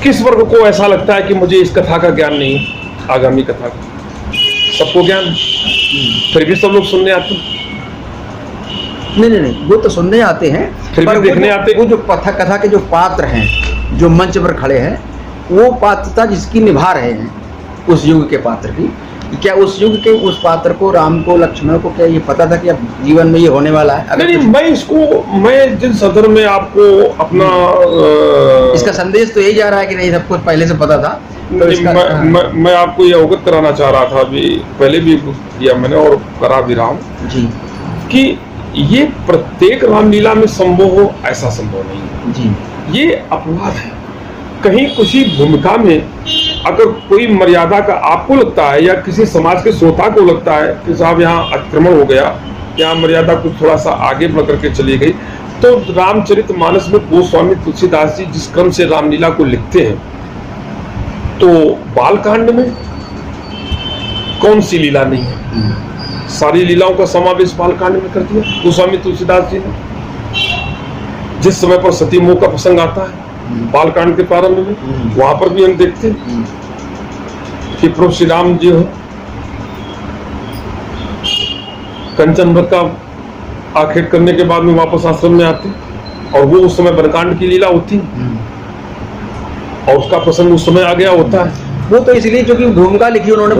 किस वर्ग को ऐसा लगता है कि मुझे इस कथा का ज्ञान नहीं है? आगामी कथा का सबको ज्ञान है, फिर भी सब लोग सुनने आते हैं। नहीं, वो तो सुनने आते हैं, फिर भी देखने आते हैं। वो जो कथा के जो पात्र हैं, जो मंच पर खड़े हैं, वो पात्रता जिसकी निभा रहे हैं, उस युग के पात्र की, क्या उस युग के उस पात्र को, राम को, लक्ष्मण को, क्या ये पता था कि अब जीवन में ये होने वाला है? नहीं, मैं जिस सदर में आपको अपना इसका संदेश तो यही जा रहा है कि नहीं, सब कुछ पहले से पता था। तो मैं आपको ये अवगत कराना चाह रहा था, अभी पहले भी किया मैंने और करा भी रहा हूँ जी, कि ये प्रत्येक रामलीला में संभव हो ऐसा संभव नहीं है जी। ये अपवाद है। कहीं किसी भूमिका में अगर कोई मर्यादा का आपको लगता है या किसी समाज के श्रोता को लगता है कि साहब यहाँ अतिक्रमण हो गया, यहाँ मर्यादा कुछ थोड़ा सा आगे बढ़ करके चली गई, तो रामचरितमानस में गोस्वामी तुलसीदास जी जिस क्रम से रामलीला को लिखते हैं, तो बालकांड में कौन सी लीला नहीं है? सारी लीलाओं का समावेश बालकांड में कर दिया गोस्वामी तुलसीदास जी ने। जिस समय पर सती मोह का प्रसंग आता है बालकांड के प्रारंभ में, वहां पर भी हम देखते हैं कि प्रभु श्री राम जी हो कंचन वध का आखेट करने के बाद में वापस आश्रम में आते, और वो उस समय बरकांड की लीला होती और उसका प्रसंग उस समय आ गया होता है। वो तो इसलिए क्योंकि भूमिका लिखी उन्होंने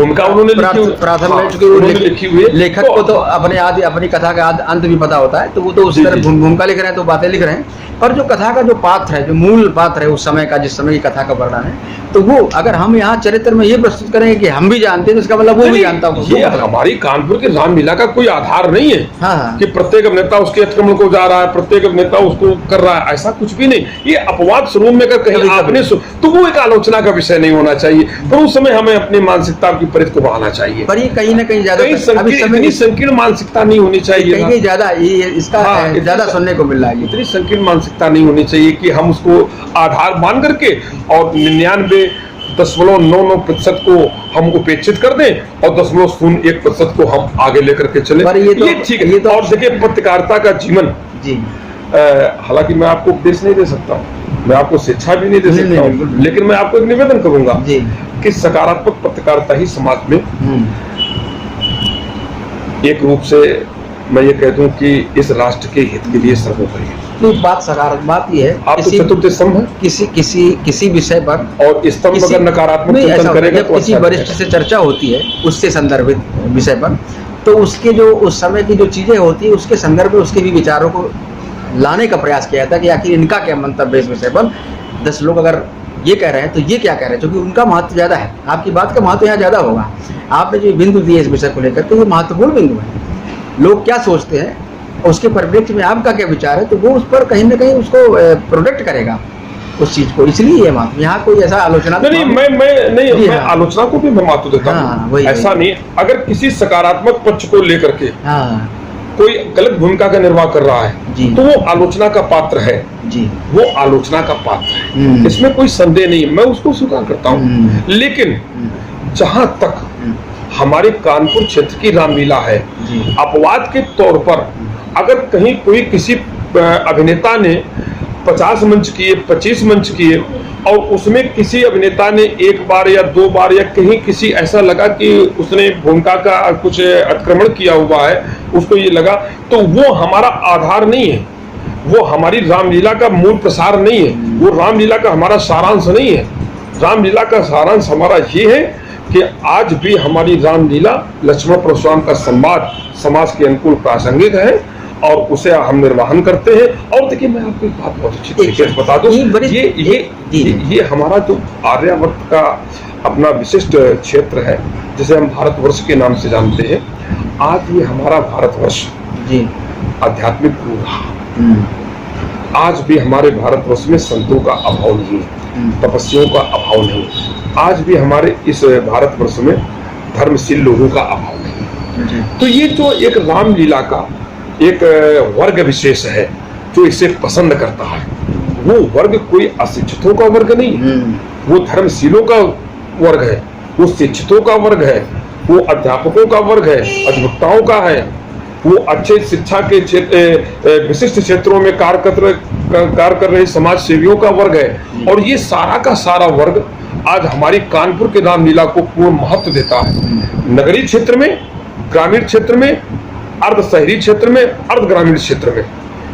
प्राथम में, चूंकि लिखी हुई है, लेखक को तो अपनी कथा का अंत भी पता होता है, तो वो तो उस तरह भूमिका लिख रहे हैं, तो बातें लिख रहे हैं। पर जो कथा का जो पात्र है, जो मूल पात्र है उस समय का, जिस समय की कथा का वर्णन है, तो वो अगर हम यहाँ चरित्र में ये प्रस्तुत करेंगे कि हम भी जानते हैं, तो इसका मतलब वो भी जानता हूँ। ये हमारी कानपुर की रामलीला का कोई आधार नहीं है। हाँ। कि प्रत्येक अभिनेता उसके अतिक्रमण को जा रहा है, प्रत्येक अभिनेता उसको कर रहा है, ऐसा कुछ भी नहीं। ये अपवाद स्वरूप में अगर कहीं आपने तो वो एक आलोचना का विषय नहीं होना चाहिए, पर उस समय हमें अपनी मानसिकता की परिधि को बढ़ाना चाहिए। पर ये कहीं ना कहीं ज्यादा इतनी संकीर्ण मानसिकता नहीं होनी चाहिए, कहीं ज्यादा इसका ज्यादा सुनने को मिल रहा है। इतनी संकीर्ण मानसिकता नहीं होनी चाहिए कि हम उसको आधार मान करके और 99.99% को हम उपेक्षित कर दें और 0.01% को हम आगे लेकर के चले। ये ठीक है। और देखिए पत्रकारिता का जीवन जी, हालांकि मैं आपको उपदेश नहीं दे सकता हूँ, मैं आपको शिक्षा भी नहीं दे सकता हूँ, लेकिन मैं आपको एक निवेदन करूंगा कि सकारात्मक पत्रकारिता ही समाज में एक रूप से मैं ये कह दूं कि इस राष्ट्र के हित के लिए सर्वोपरि है। बात सकारात्मक बात ये है, आप तो चतुर्थ स्तंभ है किसी विषय पर, और स्तंभ अगर नकारात्मक चिंतन करेगा तो किसी वरिष्ठ से चर्चा होती है उससे संदर्भित विषय पर, तो उसके जो उस समय की जो चीजें होती है उसके संदर्भ में उसके भी विचारों को लाने का प्रयास किया जाता है कि आखिर इनका क्या मंतव्य इस विषय पर। 10 लोग अगर ये कह रहे हैं तो ये क्या कह रहे हैं, क्योंकि उनका महत्व ज्यादा है, आपकी बात का महत्व यहाँ ज्यादा होगा। आपने जो बिंदु दिए इस विषय को लेकर, तो ये महत्वपूर्ण बिंदु है। लोग क्या सोचते हैं, उसके परिप्रेक्ष्य में आपका क्या विचार है, तो वो उस पर कहीं ना कहीं उसको प्रोटेक्ट करेगा उस चीज को। इसलिए ये महत्व, यहाँ कोई ऐसा आलोचना नहीं, मैं आलोचना को भी मैं महत्व देता हूँ, ऐसा नहीं। अगर किसी सकारात्मक पक्ष को लेकर के कोई गलत भूमिका का निर्वाह कर रहा है तो वो आलोचना का पात्र है जी, वो आलोचना का पात्र है, इसमें कोई संदेह नहीं, मैं उसको स्वीकार करता हूँ। लेकिन जहां तक हमारे कानपुर क्षेत्र की रामलीला है, अपवाद के तौर पर अगर कहीं कोई किसी अभिनेता ने 50 मंच किए, 25 मंच किए, और उसमें किसी अभिनेता ने 1 बार या 2 बार या कहीं किसी ऐसा लगा कि उसने भूमिका का कुछ अतिक्रमण किया हुआ है, उसको ये लगा, तो वो हमारा आधार नहीं है, वो हमारी रामलीला का मूल प्रसार नहीं है, वो रामलीला का हमारा सारांश नहीं है। रामलीला का सारांश हमारा ये है कि आज भी हमारी रामलीला लक्ष्मण परशुराम का संवाद समाज के अनुकूल प्रासंगिक है और उसे हम निर्वहन करते हैं। और देखिए मैं आपको एक बात बहुत अच्छी तरीके से बता दूं, ये हमारा जो आर्यावर्त का अपना विशिष्ट क्षेत्र है जिसे हम भारतवर्ष के नाम से जानते हैं, आज ये हमारा भारतवर्ष आध्यात्मिक रूप रहा। आज भी हमारे भारतवर्ष में संतों का अभाव नहीं है, तपस्वियों का अभाव नहीं है, आज भी हमारे इस भारतवर्ष में धर्मशील लोगों का अभाव नहीं है। तो ये जो एक रामलीला का एक वर्ग विशेष है जो इसे पसंद करता है, वो वर्ग कोई अशिक्षितों का वर्ग नहीं, वो धर्मशीलों का वर्ग है, वो शिक्षितों का वर्ग है, वो अध्यापकों का वर्ग है, अधिवक्ताओं का है, वो अच्छे शिक्षा के क्षेत्र, विशिष्ट क्षेत्रों में कार्य कर रहे समाज सेवियों का वर्ग है। और ये सारा का सारा वर्ग आज हमारी कानपुर के रामलीला को पूर्ण महत्व देता है। नगरीय क्षेत्र में, ग्रामीण क्षेत्र में, अर्ध शहरी क्षेत्र में, अर्ध ग्रामीण क्षेत्र में,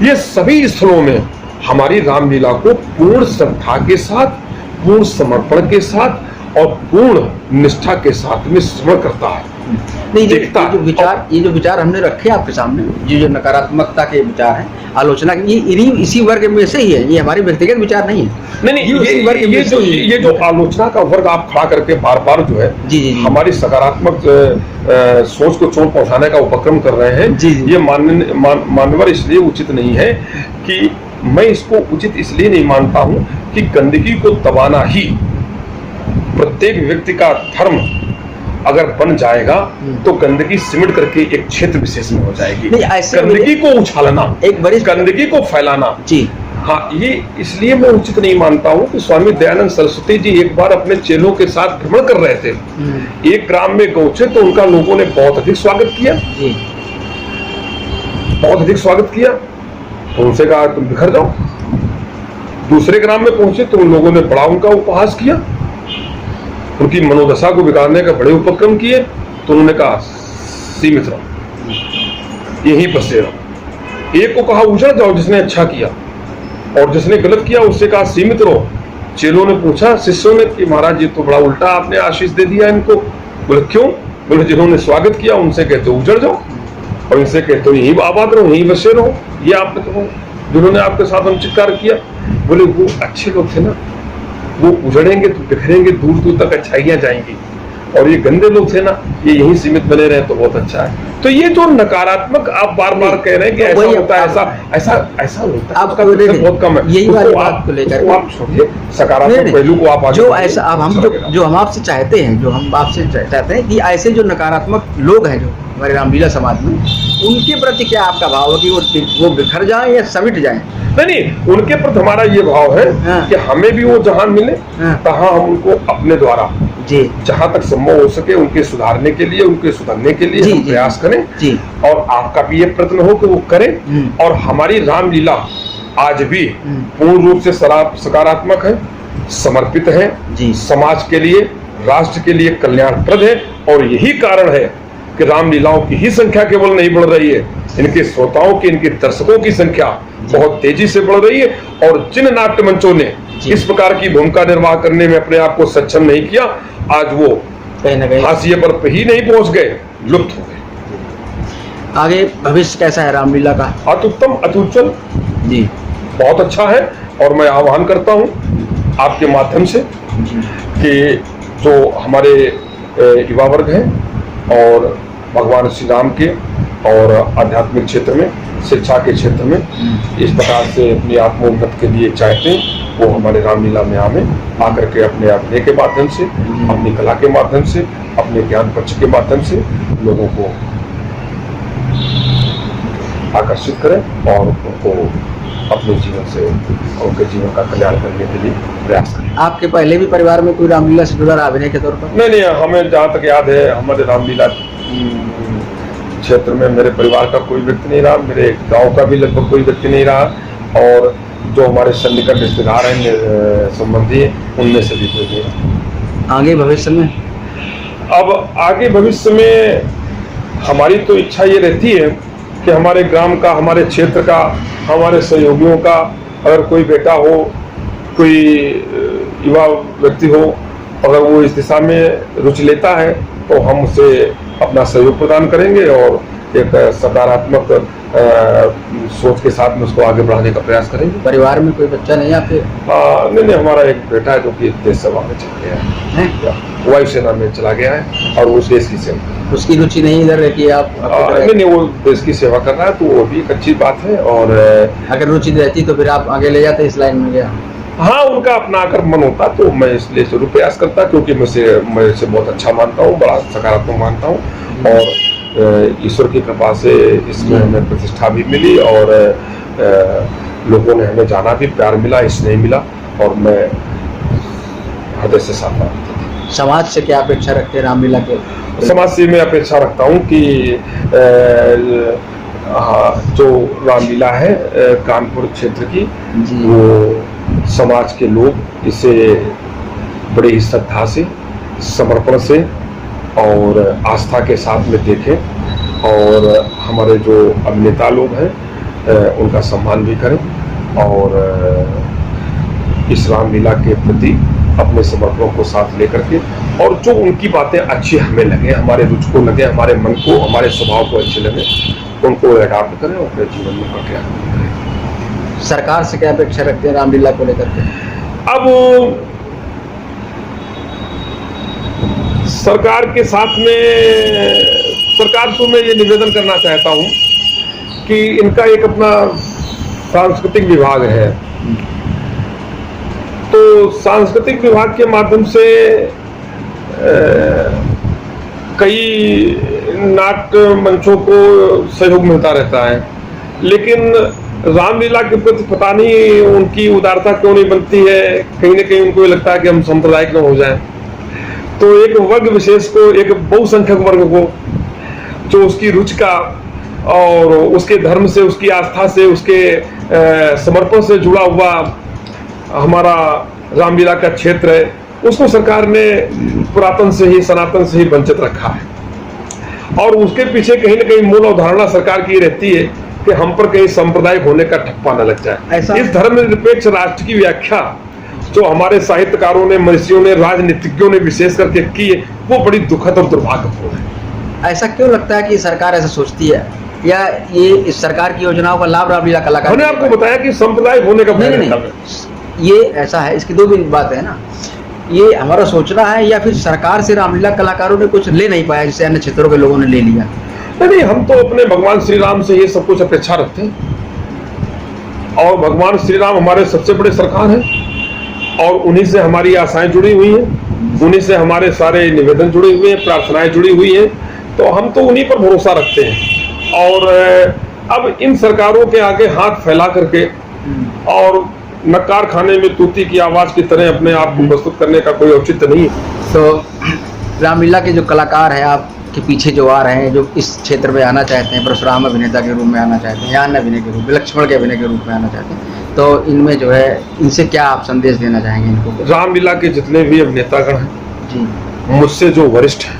ये सभी स्थलों में हमारी रामलीला को पूर्ण श्रद्धा के साथ, पूर्ण समर्पण के साथ और पूर्ण निष्ठा के साथ में श्रवण करता है। नहीं, ये जो विचार हमने रखे आपके सामने, ये जो नकारात्मकता के विचार हैं, आलोचना, ये इसी वर्ग में से ही है, ये हमारे व्यक्तिगत विचार नहीं है। नहीं, ये जो आलोचना का वर्ग आप खड़ा करके बार बार जो है जी, हमारी सकारात्मक सोच को चोट पहुंचाने का उपक्रम कर रहे हैं। ये मान्यवर इसलिए उचित नहीं है कि मैं इसको उचित इसलिए नहीं मानता हूं कि गंदगी को दबाना ही प्रत्येक व्यक्ति का धर्म अगर बन जाएगा तो गंदगी सिमट करके एक क्षेत्र विशेष में हो जाएगी। गंदगी को उछालना, एक बड़ी गंदगी को फैलाना, जी हाँ, ये इसलिए मैं उचित नहीं मानता हूँ कि स्वामी दयानंद सरस्वती जी एक बार अपने चेलों के साथ भ्रमण कर रहे थे। एक ग्राम में पहुंचे तो उनका लोगों ने बहुत अधिक स्वागत किया, बहुत अधिक स्वागत किया। तो उनसे कहा तुम बिखर जाओ। दूसरे ग्राम में पहुंचे तो उन लोगों ने बड़ा उनका उपहास किया, उनकी मनोदशा को बिगाड़ने का बड़े उपक्रम किए। तो उन्होंने कहा सीमित रहो, यहीं बसे रहो। एक को कहा उजड़ जाओ जिसने अच्छा किया, और जिसने गलत किया उससे कहा सीमित रहो। चेलों ने पूछा शिष्यों ने कि महाराज ये तो बड़ा उल्टा आपने आशीष दे दिया इनको। बोले क्यों? बोले जिन्होंने स्वागत किया उनसे कहते उजड़ जाओ, और इनसे कहते हो यहीं आबाद रहो, यहीं बसे रहो। ये आपने तो जिन्होंने आपके साथ अनुचित किया। बोले वो अच्छे लोग थे ना, वो उजड़ेंगे तो बिखरेंगे, दूर दूर तक अच्छाइयां जाएंगी, और ये गंदे लोग थे ना, ये यहीं सीमित बने रहे तो बहुत अच्छा है। तो ये जो नकारात्मक आप बार बार कह रहे हैं कि ऐसा होता है, ऐसा होता है, आपका बहुत कम है। यही वाली बात को लेकर आप छोड़िए, सकारात्मक पहलू को आप जो ऐसा अब हम जो हम आपसे चाहते हैं, जो हम आपसे चाहते हैं कि ऐसे जो नकारात्मक लोग हैं जो हमारे रामलीला समाज में, उनके प्रति क्या आपका भाव है कि वो बिखर जाएं या समिट जाएं? नहीं, उनके प्रति हमारा ये भाव है कि हमें भी वो जहां मिले तहां हम उनको अपने द्वारा जहां तक संभव हो सके उनके सुधारने के लिए, उनके सुधरने के लिए हम प्रयास करें। और आपका भी ये प्रयत्न हो कि वो करें। और हमारी रामलीला आज भी पूर्ण रूप से सकारात्मक है, समर्पित है, समाज के लिए, राष्ट्र के लिए कल्याणप्रद है। और यही कारण है कि रामलीलाओं की ही संख्या केवल नहीं बढ़ रही है, इनके श्रोताओं की, इनके दर्शकों की संख्या बहुत तेजी से बढ़ रही है। और जिन नाट्य मंचों ने इस प्रकार की भूमिका निर्वाह करने में अपने आप को सक्षम नहीं किया, आज वो कहीं न कहीं हाशिए पर ही नहीं पहुंच गए, लुप्त हो गए। आगे भविष्य कैसा है रामलीला का? अत्युत्तम, अत्युज्ज्वल जी, बहुत अच्छा है। और मैं आह्वान करता हूं आपके माध्यम से कि जो हमारे युवा वर्ग है और भगवान श्री राम के और आध्यात्मिक क्षेत्र में, शिक्षा के क्षेत्र में इस प्रकार से अपनी आत्मोन्नति के लिए चाहते हैं, वो हमारे रामलीला में आकर के अपने अभिनय के माध्यम से, अपनी कला के माध्यम से, अपने ज्ञान पक्ष के माध्यम से लोगों को आकर्षित करें और उनको अपने जीवन से, उनके जीवन का कल्याण करने के लिए प्रयास करें। आपके पहले भी परिवार में कोई रामलीला से जुड़ा अभिनय के तौर पर? नहीं, हमें जहाँ तक याद है हमारे रामलीला क्षेत्र में मेरे परिवार का कोई व्यक्ति नहीं रहा, मेरे गांव का भी लगभग कोई व्यक्ति नहीं रहा, और जो हमारे सन्निकट रिश्तेदार हैं, संबंधी हैं, उनमें से भी कोई नहीं रहा। आगे भविष्य में? अब आगे भविष्य में हमारी तो इच्छा ये रहती है कि हमारे ग्राम का, हमारे क्षेत्र का, हमारे सहयोगियों का अगर कोई बेटा हो, कोई युवा व्यक्ति हो, अगर वो इस दिशा में रुचि लेता है तो हम उसे अपना सहयोग प्रदान करेंगे और एक सकारात्मक सोच के साथ में उसको आगे बढ़ाने का प्रयास करेंगे। परिवार में कोई बच्चा नहीं आपके? नहीं, हमारा एक बेटा है जो कि देश सेवा में चला गया है, वायुसेना में चला गया है, और वो देश की सेवा, उसकी रुचि नहीं इधर रहती है? आप नहीं, वो देश की सेवा कर रहा है, तो वो भी एक अच्छी बात है। और अगर रुचि रहती तो फिर आप आगे ले जाते इस लाइन में? गया हाँ, उनका अपना अगर मन होता तो मैं इसलिए जरूर प्रयास करता, क्योंकि मैं इसे बहुत अच्छा मानता हूँ, बड़ा सकारात्मक मानता हूँ, और ईश्वर की कृपा से इसमें हमें प्रतिष्ठा भी मिली, और लोगों ने हमें जाना भी, प्यार मिला, स्नेह मिला, और मैं हृदय से साथ। समाज से क्या अपेक्षा रखते हैं रामलीला के? समाज से मैं अपेक्षा रखता हूँ कि जो रामलीला है कानपुर क्षेत्र की, वो समाज के लोग इसे बड़े ही श्रद्धा से, समर्पण से और आस्था के साथ में देखें और हमारे जो अभिनेता लोग हैं उनका सम्मान भी करें और इस रामलीला के प्रति अपने समर्पणों को साथ लेकर के और जो उनकी बातें अच्छी हमें लगे, हमारे रुचि को लगे, हमारे मन को, हमारे स्वभाव को अच्छे लगे, उनको अडॉप्ट करें और अपने जीवन में प्रक्रिया करें। सरकार से क्या अपेक्षा रखते हैं रामलीला को लेकर के? अब सरकार के साथ में सरकार को मैं ये निवेदन करना चाहता हूँ कि इनका एक अपना सांस्कृतिक विभाग है, तो सांस्कृतिक विभाग के माध्यम से कई नाट्य मंचों को सहयोग मिलता रहता है, लेकिन रामलीला के प्रति पता नहीं उनकी उदारता क्यों नहीं बनती है। कहीं ना कहीं उनको लगता है कि हम सांप्रदायिक न हो जाएं, तो एक वर्ग विशेष को, एक बहुसंख्यक वर्ग को जो उसकी रुचि का और उसके धर्म से, उसकी आस्था से, उसके समर्पण से जुड़ा हुआ हमारा रामलीला का क्षेत्र है, उसको सरकार ने पुरातन से ही, सनातन से ही वंचित रखा है और उसके पीछे कहीं ना कहीं मूल अवधारणा सरकार की रहती है कि हम पर कहीं सांप्रदायिक होने का ठप्पा न लग जाए। इस धर्मनिरपेक्ष राष्ट्र की व्याख्या जो हमारे साहित्यकारों ने, महर्षियों ने, राजनीतिज्ञों ने विशेष करके की है, वो बड़ी दुखद और दुर्भाग्यपूर्ण है। ऐसा क्यों लगता है कि सरकार ऐसा सोचती है, या ये इस सरकार की योजनाओं का लाभ रामलीला कलाकार? मैंने आपको बताया कि सांप्रदायिक होने का नहीं, ये ऐसा है, इसकी दो भी बात है ना। ये हमारा सोचना है या फिर सरकार से रामलीला कलाकारों ने कुछ ले नहीं पाया जिसे अन्य क्षेत्रों के लोगों ने ले लिया? नहीं, हम तो अपने भगवान श्री राम से ये सब कुछ अपेक्षा रखते हैं और भगवान श्री राम हमारे सबसे बड़े सरकार हैं और उन्हीं से हमारी आशाएं जुड़ी हुई हैं, उन्हीं से हमारे सारे निवेदन जुड़े हुए हैं, प्रार्थनाएं जुड़ी हुई हैं, तो हम तो उन्हीं पर भरोसा रखते हैं। और अब इन सरकारों के आगे हाथ फैला करके और नकार खाने में तूती की आवाज की तरह अपने आप को प्रस्तुत करने का कोई औचित्य नहीं है। तो रामलीला के जो कलाकार हैं आपके पीछे जो आ रहे हैं, जो इस क्षेत्र में आना चाहते हैं, परशुराम अभिनेता के रूप में आना चाहते हैं या अन्य अभिनय के रूप में, लक्ष्मण के अभिनय के रूप में आना चाहते हैं, तो इनमें जो है, इनसे क्या आप संदेश देना चाहेंगे इनको? रामलीला के जितने भी अभिनेतागण हैं जी, मुझसे जो वरिष्ठ हैं,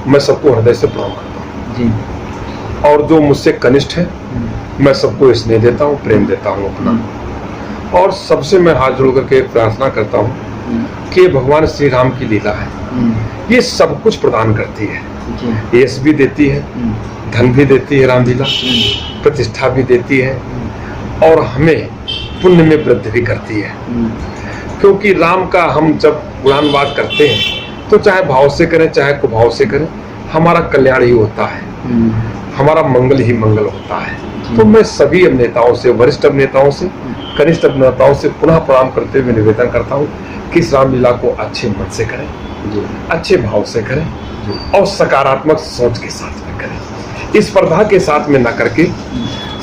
मैं सबको हृदय से प्रणाम करता हूँ जी, और जो मुझसे कनिष्ठ है मैं सबको स्नेह देता हूँ, प्रेम देता हूँ अपना, और सबसे मैं हाथ जोड़ करके प्रार्थना करता हूँ कि भगवान श्री राम की लीला है, ये सब कुछ प्रदान करती है, यश भी देती है, धन भी देती है रामलीला, प्रतिष्ठा भी देती है और हमें पुण्य में वृद्धि भी करती है। क्योंकि राम का हम जब गुणगान करते हैं तो चाहे भाव से करें चाहे कुभाव से करें, हमारा कल्याण ही होता है, हमारा मंगल ही मंगल होता है। तो मैं सभी अभिनेताओं से, वरिष्ठ अभिनेताओं से, कनिष्ठ अभिनेताओं से पुनः प्रणाम करते हुए निवेदन करता हूँ कि इस रामलीला को अच्छे मन से करें, अच्छे भाव से करें और सकारात्मक सोच के साथ में करें। इस स्पर्धा के साथ में न करके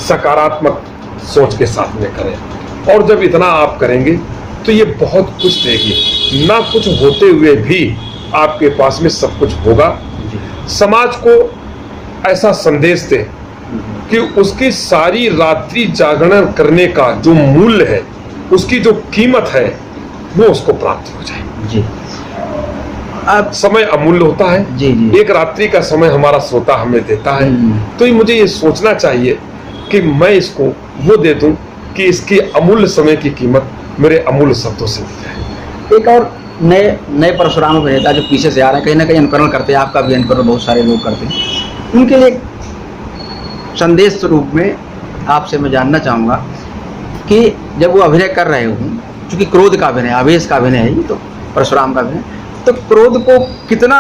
सकारात्मक सोच के साथ में करें। और जब इतना आप करेंगे तो ये बहुत कुछ देगी, ना कुछ होते हुए भी आपके पास में सब कुछ होगा। समाज को ऐसा संदेश दे कि उसकी सारी रात्रि जागरण करने का जो मूल्य है, उसकी जो कीमत है, वो उसको प्राप्त हो जाए जी। अब समय अमूल्य होता है जी, जी। एक रात्रि का समय हमारा श्रोता हमें देता है, तो ये मुझे ये सोचना चाहिए कि मैं इसको वो दे दूं कि इसकी अमूल्य समय की कीमत मेरे अमूल्य शब्दों से दी जाए। एक और नए परशुराम अभिनेता जो पीछे से आ रहे हैं, कहीं ना कहीं अनुकरण करते हैं, आपका भी अनुकरण बहुत सारे लोग करते हैं, उनके लिए संदेश रूप में आपसे मैं जानना चाहूँगा कि जब वो अभिनय कर रहे हों, चूँकि क्रोध का अभिनय, आवेश का अभिनय है, तो परशुराम का अभिनय, तो क्रोध को कितना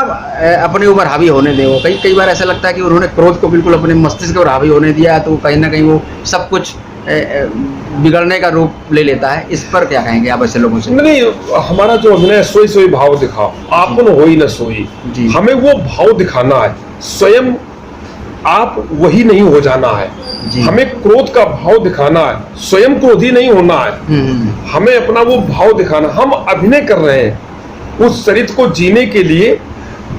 अपने ऊपर हावी होने दें? वो कई बार ऐसा लगता है कि उन्होंने क्रोध को बिल्कुल अपने मस्तिष्क पर हावी होने दिया, तो कहीं ना कहीं वो सब कुछ बिगड़ने का रूप ले लेता है। इस पर क्या कहेंगे आप ऐसे लोगों से? नहीं, हमारा जो अभिनय सोई सोई भाव दिखाओ, आपन होई न सोई, हमें वो भाव दिखाना है, स्वयं आप वही नहीं हो जाना है। हमें क्रोध का भाव दिखाना है, स्वयं क्रोधी नहीं होना है, हमें अपना वो भाव दिखाना। हम अभिनय कर रहे हैं, उस चरित्र को जीने के लिए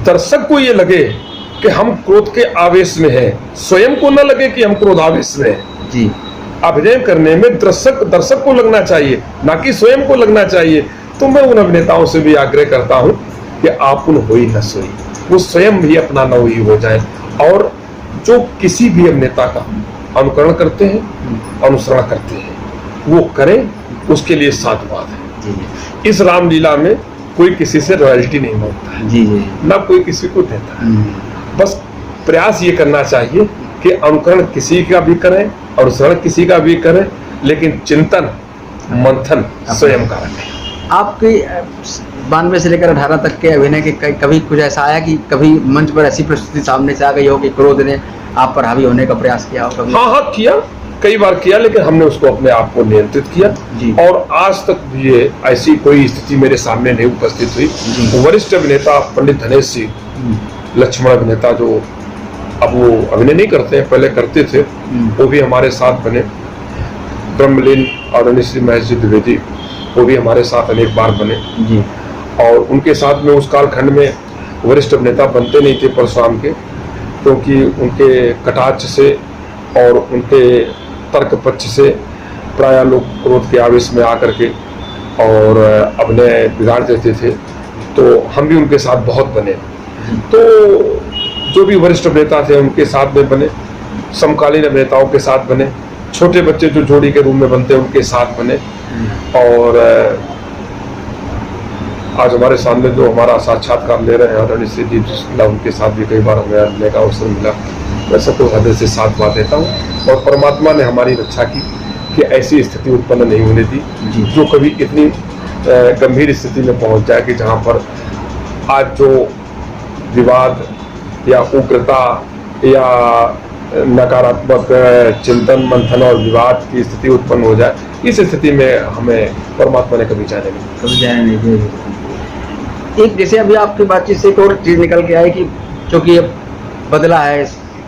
दर्शक को ये लगे कि हम क्रोध के आवेश में हैं, स्वयं को न लगे कि हम क्रोधावेश में हैं जी। अभिनय करने में दर्शक को लगना चाहिए, ना कि स्वयं को लगना चाहिए। तो मैं उन अभिनेताओं से भी आग्रह करता हूं कि आप उन होई न सोई, वो स्वयं भी अपना न हुई हो जाए, और जो किसी भी अभिनेता का अनुकरण करते हैं, अनुसरण करते हैं, वो करें, उसके लिए साधुवाद है। इस रामलीला में कोई किसी से रॉयल्टी नहीं मांगता है, जी जी, ना कोई किसी को देता है। बस प्रयास ये करना चाहिए कि अनुकरण किसी का भी करें, अनुसरण किसी का भी करें, लेकिन चिंतन मंथन स्वयं का रखें। आपके 92 से लेकर 18 तक के अभिनय के कभी कुछ ऐसा आया कि कभी मंच पर ऐसी परिस्थिति सामने से आ गई हो कि क्रोध ने आप पर हावी होने का प्रयास किया हो कभी? हाँ, किया, कई बार किया, लेकिन हमने उसको अपने आप को नियंत्रित किया, और आज तक भी ये ऐसी कोई स्थिति मेरे सामने नहीं उपस्थित हुई। वरिष्ठ अभिनेता पंडित धनेश सिंह लक्ष्मण अभिनेता, जो अब वो अभिनय नहीं करते हैं, पहले करते थे, वो भी हमारे साथ बने। ब्रह्मलीन आदरणीय श्री महेश जी द्विवेदी, वो भी हमारे साथ अनेक बार बने जी। और उनके साथ में उस कालखंड में वरिष्ठ अभिनेता बनते नहीं थे परशुराम के, क्योंकि उनके कटाक्ष से और उनके तर्क पक्ष से प्राय लोग क्रोध के आवेश में आकर के और अभिनय बिगाड़ देते थे। तो हम भी उनके साथ बहुत बने। तो जो भी वरिष्ठ अभिनेता थे उनके साथ में बने, समकालीन अभिनेताओं के साथ बने, छोटे बच्चे जो जोड़ी के रूप में बनते हैं उनके साथ बने, और आज हमारे सामने जो हमारा साक्षात्कार ले रहे हैं आदरणीय श्री दीप शुक्ला, उनके साथ भी कई बार हमें अभिनय का अवसर मिला। मैं सबको हृदय से साथ बात देता हूँ, और परमात्मा ने हमारी रक्षा की कि ऐसी स्थिति उत्पन्न नहीं होने दी जो कभी इतनी गंभीर स्थिति में पहुंच जाए कि जहाँ पर आज जो विवाद या उग्रता या नकारात्मक चिंतन मंथन और विवाद की स्थिति उत्पन्न हो जाए। इस स्थिति में हमें परमात्मा ने कभी जाने नहीं। एक जैसे अभी आपकी बातचीत से एक और चीज निकल के आई कि क्योंकि अब बदला है,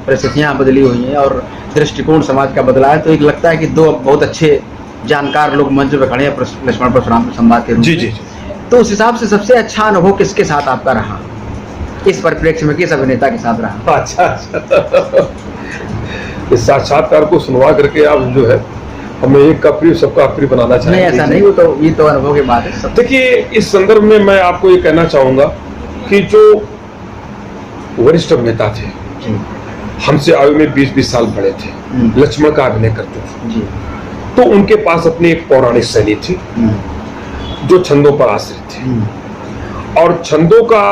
परिस्थितियां बदली हुई हैं और दृष्टिकोण समाज का बदला है, तो एक लगता है कि दो बहुत अच्छे जानकार लोग मंच पर खड़े हैं लक्ष्मण परशुराम संवाद के रूप में। जी। तो उस हिसाब से सबसे अच्छा अनुभव किसके साथ आपका रहा, इस परिप्रेक्ष्य में किस अभिनेता के साथ रहा? अच्छा। इस साक्षात्कार को सुनवा करके आप जो है हमें एक का प्रिय सबका प्रिय बनाना चाहिए। नहीं, ऐसा नहीं, ये तो अनुभव की बात है। देखिए, इस संदर्भ में मैं आपको ये कहना चाहूंगा कि जो वरिष्ठ अभिनेता थे, हमसे आयु में 20-20 साल बड़े थे, लक्ष्मण का अभिनय करते थे, तो उनके पास अपनी एक पौराणिक शैली थी जो छंदों पर आश्रित थी, और छंदों का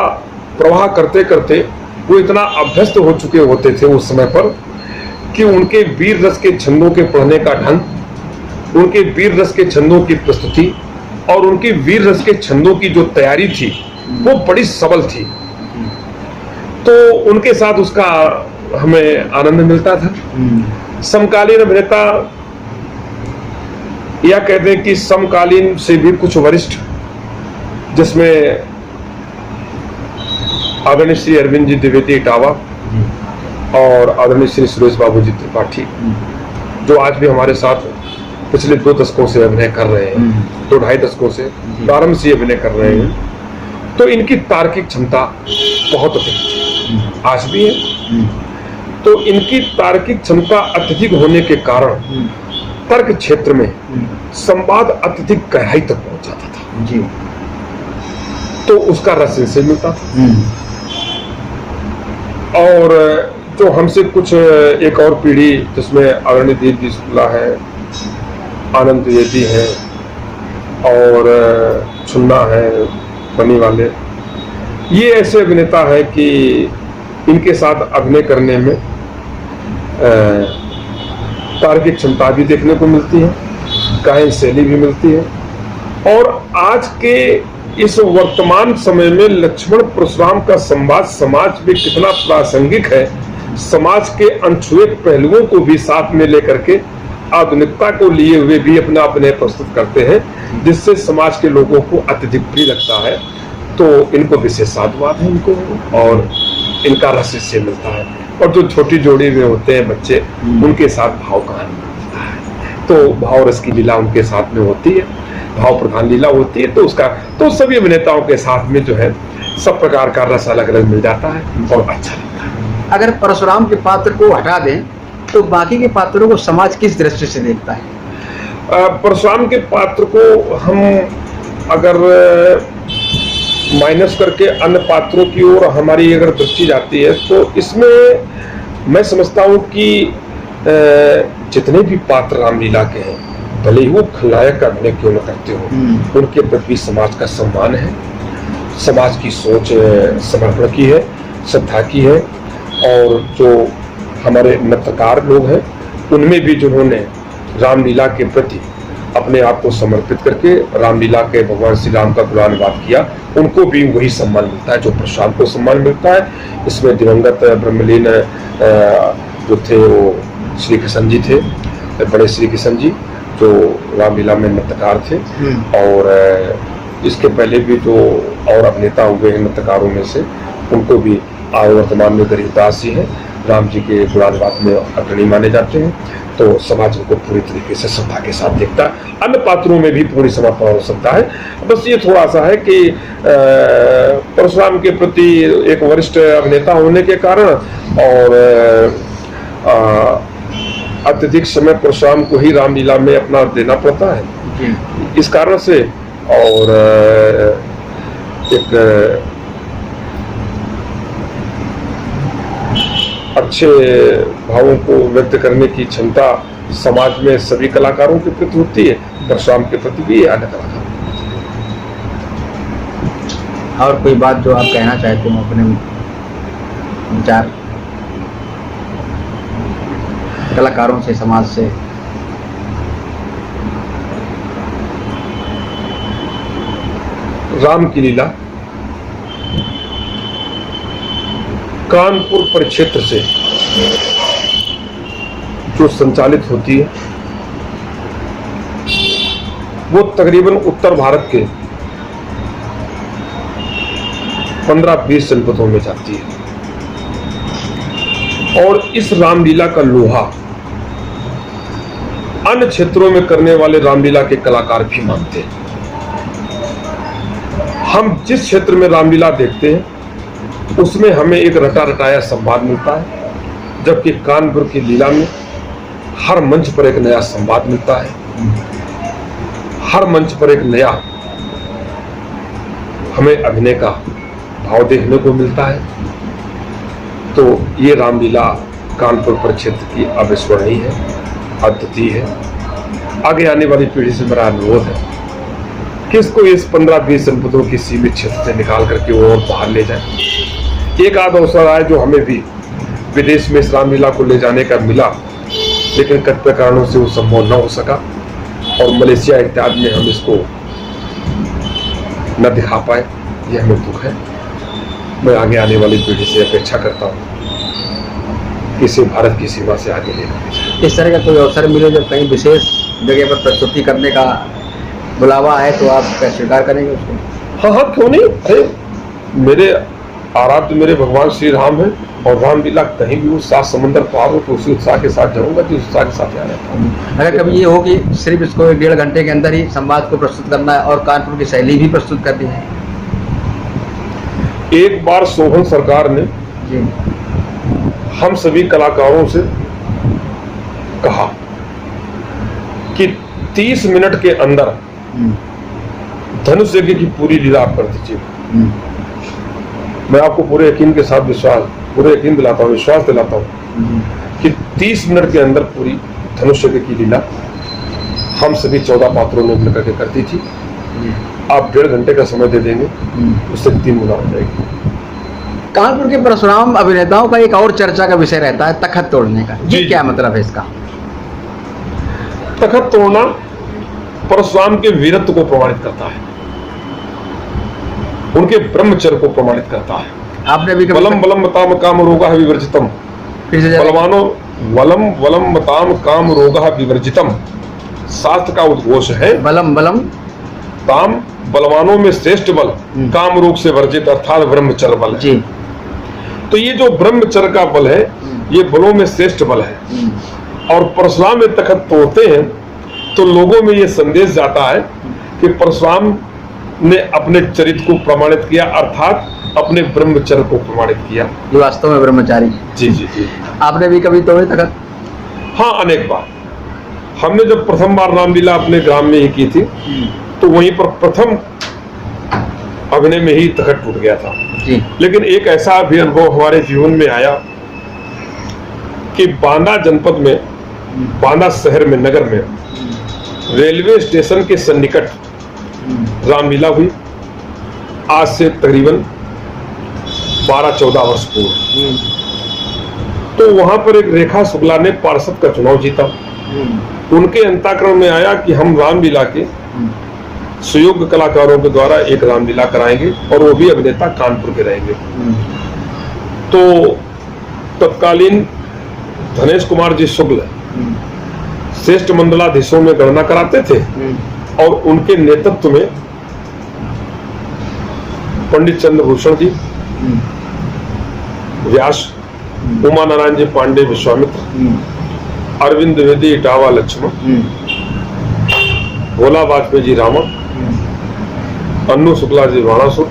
प्रवाह करते करते वो इतना अभ्यस्त हो चुके होते थे उस समय पर कि उनके वीर रस के छंदों के पढ़ने का ढंग, उनके वीर रस के छंदों की प्रस्तुति और उनके वीर रस के छंदों की जो तैयारी थी वो बड़ी सबल थी। तो उनके साथ उसका हमें आनंद मिलता था। समकालीन अभिनेता, या कहते हैं कि समकालीन से भी कुछ वरिष्ठ, जिसमें आदरणीय श्री अरविंद जी द्विवेदी इटावा और आदरणीय श्री सुरेश बाबू जी त्रिपाठी, जो आज भी हमारे साथ पिछले 2 दशकों से अभिनय कर रहे हैं, 2-2.5 दशकों से प्रारंभ से अभिनय कर रहे हैं। तो इनकी तार्किक क्षमता बहुत अधिक आज भी है। तो इनकी तार्किक क्षमता अत्यधिक होने के कारण तर्क क्षेत्र में संवाद अत्यधिक गहराई तक पहुंच जाता था जी। तो उसका रस इनसे मिलता था। और जो हमसे कुछ एक और पीढ़ी, जिसमें आदरणीय दीप जी शुक्ला है, आनंद द्विवेदी है और छुन्ना है बनी वाले, ये ऐसे अभिनेता है कि इनके साथ अभिनय करने में तार्किक क्षमता भी देखने को मिलती है, गायन शैली भी मिलती है। और आज के इस वर्तमान समय में लक्ष्मण परशुराम का संवाद समाज में कितना प्रासंगिक है, समाज के अनछुए पहलुओं को भी साथ में लेकर के आधुनिकता को लिए हुए भी अपना अभिनय प्रस्तुत करते हैं, जिससे समाज के लोगों को अत्यधिक प्रिय लगता है। तो इनको विशेष साधुवाद है इनको, और इनका रस इससे मिलता है। और जो छोटी जोड़ी में होते हैं बच्चे, उनके साथ भाव कहानी होता है, तो भाव रस की लीला उनके साथ में होती है, भाव प्रधान लीला होती है। तो उसका तो सभी अभिनेताओं के साथ में जो है सब प्रकार का रस अलग अलग मिल जाता है और अच्छा लगता है। अगर परशुराम के पात्र को हटा दें तो बाकी के पात्रों को समाज किस दृष्टि से देखता है? परशुराम के पात्र को हम अगर माइनस करके अन्य पात्रों की ओर हमारी अगर दृष्टि जाती है तो इसमें मैं समझता हूँ कि जितने भी पात्र रामलीला के हैं, भले ही वो खलनायक का अभिनय क्यों न करते हो, उनके प्रति समाज का सम्मान है, समाज की सोच समर्पण की है, श्रद्धा की है। और जो हमारे नृत्यकार लोग हैं उनमें भी जिन्होंने रामलीला के प्रति अपने आप को समर्पित करके रामलीला के भगवान श्री राम का गुणानुवाद किया, उनको भी वही सम्मान मिलता है जो परशुराम को सम्मान मिलता है। इसमें दिवंगत ब्रह्मलीन जो थे वो श्री किशन जी थे, बड़े श्री किशन जी जो रामलीला में नृत्यकार थे। और इसके पहले भी जो और अभिनेता हुए हैं नृत्यकारों में से, उनको भी आज वर्तमान में गरीबदास जी हैं, राम जी के गुणानुवाद में अग्रणी माने जाते हैं। तो समाज उनको पूरी तरीके से श्रद्धा के साथ देखता है। अन्य पात्रों में भी पूरी समर्पण हो सकता है। बस ये थोड़ा सा है कि परशुराम के प्रति एक वरिष्ठ अभिनेता होने के कारण और अत्यधिक समय परशुराम को ही रामलीला में अपना देना पड़ता है, इस कारण से। और एक अच्छे भावों को व्यक्त करने की क्षमता समाज में सभी कलाकारों के प्रति होती है, परशुराम के प्रति भी अन्य कलाकार। और कोई बात जो आप कहना चाहते हो अपने विचार कलाकारों से, समाज से? राम की लीला कानपुर परिक्षेत्र से जो संचालित होती है वो तकरीबन उत्तर भारत के 15-20 जनपदों में जाती है। और इस रामलीला का लोहा अन्य क्षेत्रों में करने वाले रामलीला के कलाकार भी मानते हैं। हम जिस क्षेत्र में रामलीला देखते हैं उसमें हमें एक रटा रटाया संवाद मिलता है, जबकि कानपुर की लीला में हर मंच पर एक नया संवाद मिलता है, हर मंच पर एक नया हमें अभिनय का भाव देखने को मिलता है। तो ये रामलीला कानपुर परिक्षेत्र की अविस्मरणीय है, अद्वितीय है। आगे आने वाली पीढ़ी से मेरा अनुरोध है कि इसको इस 15-20 जनपदों की सीमित क्षेत्र से निकाल करके वो और बाहर ले जाए। एक आध अवसर आए जो हमें भी विदेश में इस रामलीला को ले जाने का मिला, लेकिन कतिपय कारणों से वो संभव न हो सका और मलेशिया इत्यादि में हम इसको न दिखा पाए, यह हमें दुख है। मैं आगे आने वाली पीढ़ी से अपेक्षा करता हूँ कि इसे भारत की सीमा से आगे लेकर इस तरह का कोई अवसर मिले जब कहीं विशेष जगह पर प्रस्तुति करने का बुलावा है तो आप क्या स्वीकार करेंगे उसको? हाँ, क्यों नहीं। अरे मेरे आराध्य मेरे भगवान श्री राम है और रामलीला कहीं भी उत्साह समंदर पार हो तो उसी उत्साह के साथ जाऊंगा, जिस उत्साह के साथ रहता हूँ। अगर कभी ये हो कि सिर्फ इसको 1-1.5 घंटे के अंदर ही संवाद को प्रस्तुत करना है और कानपुर की शैली भी प्रस्तुत करनी है? एक बार सोहन सरकार ने हम सभी कलाकारों से कहा कि 30 मिनट के अंदर धनुष यज्ञ की पूरी लीला आप कर दीजिए। मैं आपको पूरे यकीन के साथ पूरे यकीन दिलाता हूँ, विश्वास दिलाता हूँ कि 30 मिनट के अंदर पूरी धनुष यज्ञ की लीला हम सभी 14 पात्रों ने मिलकर के करती थी। आप 1.5 घंटे का समय दे देंगे, उससे 3 गुना हो जाएगी। कानपुर के परशुराम अभिनेताओं का एक और चर्चा का विषय रहता है तखत तोड़ने का। ये क्या मतलब है इसका? तखत तोड़ना परशुराम के वीरत्व को प्रमाणित करता है, उनके ब्रह्मचर्य को प्रमाणित करता है। आपने भी वलम वलम मताम काम रोगः विवर्जितम, बलवानो वलम वलम मताम काम रोगः विवर्जितम, शास्त्र का उद्घोष है। बलम बलम ताम, बलवानों में श्रेष्ठ बल, काम रोग से वर्जित अर्थात ब्रह्मचर्य बल है। जी। तो ये जो ब्रह्मचर्य का बल है ये बलों में श्रेष्ठ बल है। और परशुराम में तखत तोड़ते हैं तो लोगों में ये संदेश जाता है कि परशुराम ने अपने चरित्र को प्रमाणित किया, अर्थात अपने ब्रह्मचर्य को प्रमाणित किया। ये वास्तव में ब्रह्मचारी। जी जी जी। आपने भी कभी तोड़े तखत? हाँ, अनेक बार। हमने जब प्रथम बार रामलीला अपने ग्राम में ही की थी, तो वहीं पर प्रथम अभिनय में ही तखत टूट गया था जी। लेकिन एक ऐसा भी अनुभव हमारे जीवन में आया कि बांदा जनपद में, बांदा शहर में, नगर में रेलवे स्टेशन के सन्निकट रामलीला हुई। आज से तकरीबन 12-14 वर्ष पूर्व। तो वहां पर एक रेखा शुक्ला ने पार्षद का चुनाव जीता। उनके अंतःकरण में आया कि हम रामलीला के सुयोग्य कलाकारों के द्वारा एक रामलीला कराएंगे और वो भी अभिनेता कानपुर के रहेंगे। तो तत्कालीन धनेश कुमार जी शुक्ल श्रेष्ठ मंडलाधीशों में गणना कराते थे और उनके नेतृत्व में पंडित चंद्रभूषण जी, व्यास, उमा नारायण जी पांडे विश्वामित्र, अरविंद द्विवेदी इटावा लक्ष्मण, भोला वाजपेयी जी रावण, अन्नू शुक्ला जी बाणासुर,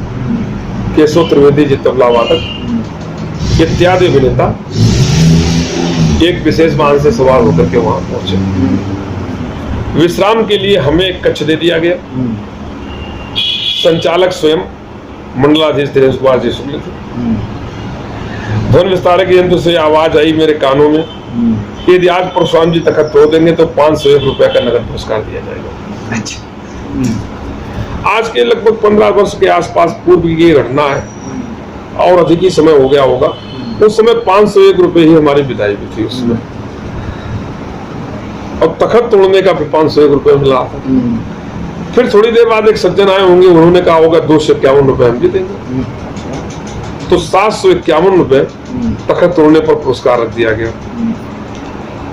केशव त्रिवेदी जी तबला वादक इत्यादि अभिनेता एक विशेष वाहन से सवार होकर के वहां पहुंचे। विश्राम के लिए हमें एक कक्ष दे दिया गया। संचालक स्वयं मंडलाधीश धीरेन्द्र कुमार जी शुक्ल थे। ध्वनि विस्तारक यंत्र से आवाज आई मेरे कानों में, यदि आज परशुराम जी तखत तोड़ देंगे तो 501 रुपए का नगद पुरस्कार दिया जाएगा। अच्छा। आज के लगभग 15 वर्ष के आसपास पूर्व की ये घटना है और अधिक ही समय हो गया होगा। उस समय 501 रुपए ही हमारी विदाई भी थी उसमें, और तखत तोड़ने का भी 501 रुपए मिला था। फिर थोड़ी देर बाद एक सज्जन आए होंगे, उन्होंने कहा होगा 251 रुपए हम भी देंगे, तो 751 रुपए तखत तोड़ने पर पुरस्कार रख दिया गया।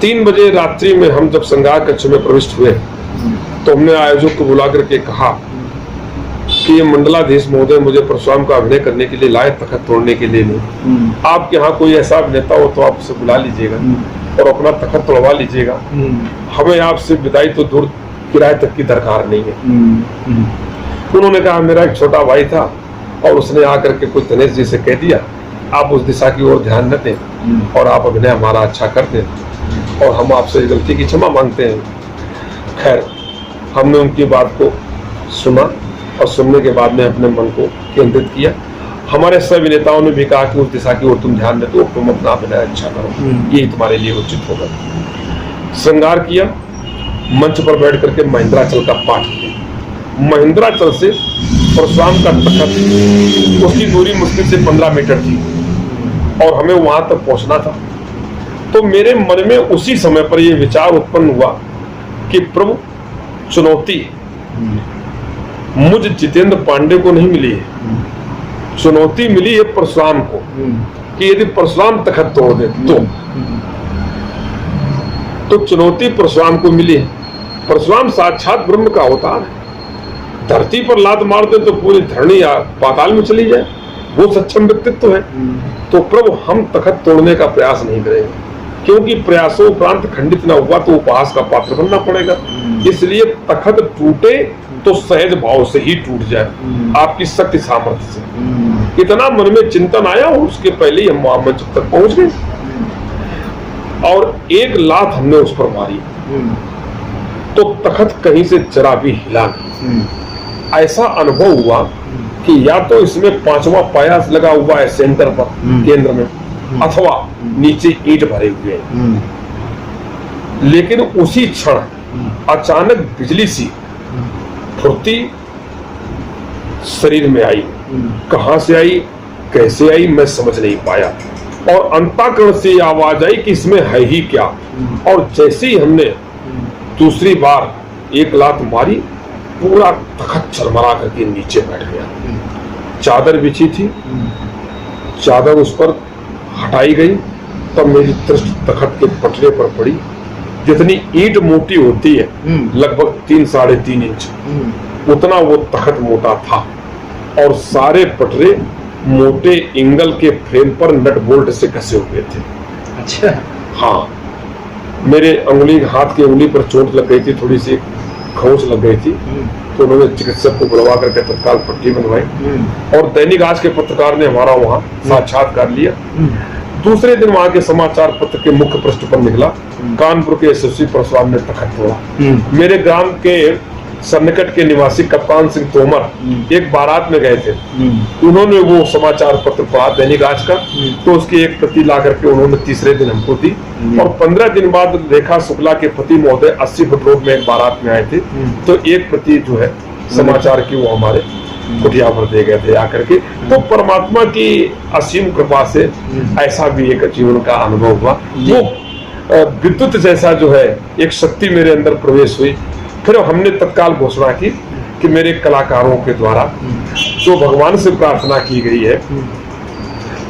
3 बजे रात्रि में हम जब संगार कक्ष में प्रविष्ट हुए तो हमने आयोजक को बुला करके कहा कि ये मंडलाधीश महोदय मुझे परशुराम का अभिनय करने के लिए लाए, तखत तोड़ने के लिए नहीं। आपके यहाँ कोई ऐसा अभिनेता हो तो आप उसे बुला लीजिएगा और अपना तखत तोड़वा लीजिएगा, हमें आपसे विदाई तो दूर किराए तक की दरकार नहीं है। उन्होंने कहा मेरा एक छोटा भाई था और उसने आकर के कुछ दिनेश जी से कह दिया आप उस दिशा की ओर ध्यान न दें और आप अभिनय हमारा अच्छा कर दें और हम आपसे गलती की क्षमा मांगते हैं। खैर, हमने उनकी बात को सुना और सुनने के बाद में अपने मन को केंद्रित किया। हमारे सभी नेताओं ने भी कहा कि उस दिशा की ओर तुम ध्यान देते हो, तुम अपना अभिनय अच्छा करो, यही तुम्हारे लिए उचित होगा। श्रृंगार किया, मंच पर बैठ करके महिंद्राचल का पाठ किया। महिंद्राचल से परशुराम का तखत उसकी दूरी मुश्किल से 15 मीटर थी और हमें वहां तक पहुंचना था। तो मेरे मन में उसी समय पर यह विचार उत्पन्न हुआ कि प्रभु चुनौती मुझ जितेंद्र पांडे को नहीं मिली है, चुनौती मिली है परशुराम को कि यदि परशुराम तखत तोड़ दे तो चुनौती परशुराम को मिली है। परशुराम साक्षात ब्रह्म का अवतार है, धरती पर लात मार दे तो पूरी धरणी पाताल में चली जाए, वो सक्षम व्यक्तित्व है। तो प्रभु हम तखत तोड़ने का प्रयास नहीं करेंगे, क्योंकि प्रयासों उपरांत खंडित न हुआ तो उपहास का पात्र बनना पड़ेगा। इसलिए तखत टूटे तो सहज भाव से ही टूट जाए, आपकी शक्ति सामर्थ्य से। इतना मन में चिंतन आया और उसके पहले ही हम मंच तक पहुंच गए और एक लात हमने उस पर मारी तो तखत कहीं से जरा भी हिला नहीं। ऐसा अनुभव हुआ कि या तो इसमें 5वां पाया लगा हुआ है सेंटर पर केंद्र में, अथवा नीचे ईंट भरे हुए हैं। लेकिन उसी क्षण अचानक बिजली सी फुर्ती शरीर में आई। कहां से आई, कैसे आई, मैं समझ नहीं पाया और अंतःकरण से आवाज आई कि इसमें है ही क्या। और जैसे ही हमने दूसरी बार एक लात मारी, पूरा तखत चरमरा करके नीचे बैठ गया। चादर बिछी थी, चादर उस पर हटाई गई, तब मेरी दृष्टि तखत के पटरे पर पड़ी। जितनी ईंट मोटी होती है, लगभग 3-3.5 इंच, उतना वो तखत मोटा था और सारे पटरे मोटे इंगल के फ्रेम पर नट बोल्ट से कसे हुए थे। अच्छा। हाँ, मेरे हाथ की उंगली पर चोट लग गई थी, थोड़ी सी खरोंच लग गई थी, तो उन्होंने चिकित्सक को बुलवा करके तत्काल पट्टी बनवाई और दैनिक आज के पत्रकार ने हमारा वहाँ साक्षात्कार लिया। दूसरे दिन वहाँ के समाचार पत्र के मुख्य पृष्ठ पर निकला, कानपुर के एसएसपी परशुराम ने तखत तोड़ा। मेरे ग्राम के सन्निकट के निवासी कप्तान सिंह तोमर एक बारात में गए थे, उन्होंने वो समाचार पत्र पढ़ा दैनिक आज का, तो उसकी एक प्रति ला करके उन्होंने तीसरे दिन हमको दी और 15 दिन बाद रेखा शुक्ला के पति महोदय 80 फुट रोड में एक बारात में आए थे, तो एक प्रति जो है समाचार की वो हमारे कुटिया पर दे गए थे आकर के। तो परमात्मा की असीम कृपा से ऐसा भी एक जीवन का अनुभव हुआ। वो विद्युत जैसा जो है एक शक्ति मेरे अंदर प्रवेश हुई। फिर हमने तत्काल घोषणा की कि मेरे कलाकारों के द्वारा जो भगवान से प्रार्थना की गई है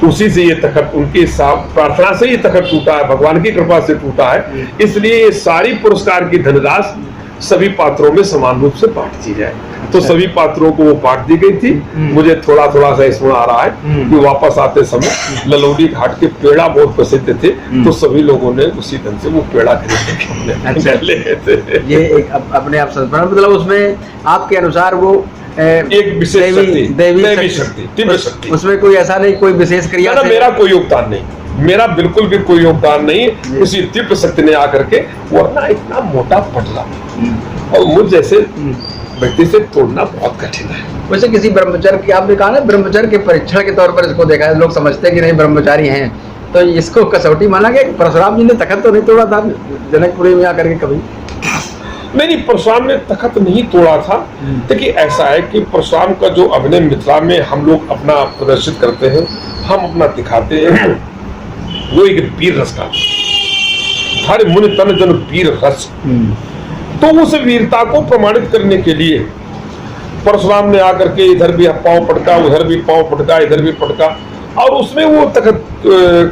उसी से ये तखत, उनकी प्रार्थना से ये तखत टूटा है, भगवान की कृपा से टूटा है, इसलिए ये सारी पुरस्कार की धनराशि सभी पात्रों में समान रूप से बांट दी जाए। तो सभी पात्रों को वो बांट दी गई थी। मुझे थोड़ा थोड़ा सा स्मरण आ रहा है कि वापस आते समय ललौडी घाट के पेड़ा बहुत प्रसिद्ध थे, तो सभी लोगों ने उसी ढंग से वो पेड़ा खरीद के ले गए थे। ये एक अपने आप मतलब उसमें आपके अनुसार वो एक विशेष दैवी शक्ति, दिव्य शक्ति, उसमें कोई ऐसा नहीं कोई विशेष क्रिया मेरा कोई योगदान नहीं, मेरा बिल्कुल भी कोई योगदान नहीं, उसी दिव्य शक्ति ने आकर के, वरना इतना मोटा पटला और मुझ जैसे व्यक्ति से तोड़ना बहुत कठिन है। वैसे किसी ब्रह्मचर्य की आपने कहा ना, ब्रह्मचर्य के परीक्षण के तौर पर इसको देखा है, लोग समझते हैं कि नहीं ब्रह्मचारी हैं, तो इसको कसौटी माना गया। परशुराम जी ने तखत तो नहीं तोड़ा था जनकपुरी में आकर के कभी? नहीं, परशुराम ने तखत नहीं तोड़ा था। देखिए ऐसा है कि परशुराम का जो अभिनय मिथिला में हम लोग अपना प्रदर्शित करते हैं, हम अपना दिखाते हैं, वो एक वीर रस का, हर मुनि तन जन वीर रस। तो उस वीरता को प्रमाणित करने के लिए परशुराम ने आकर के इधर भी पांव पटका, उधर भी पांव पटका, इधर भी पटका, और उसमें वो तखत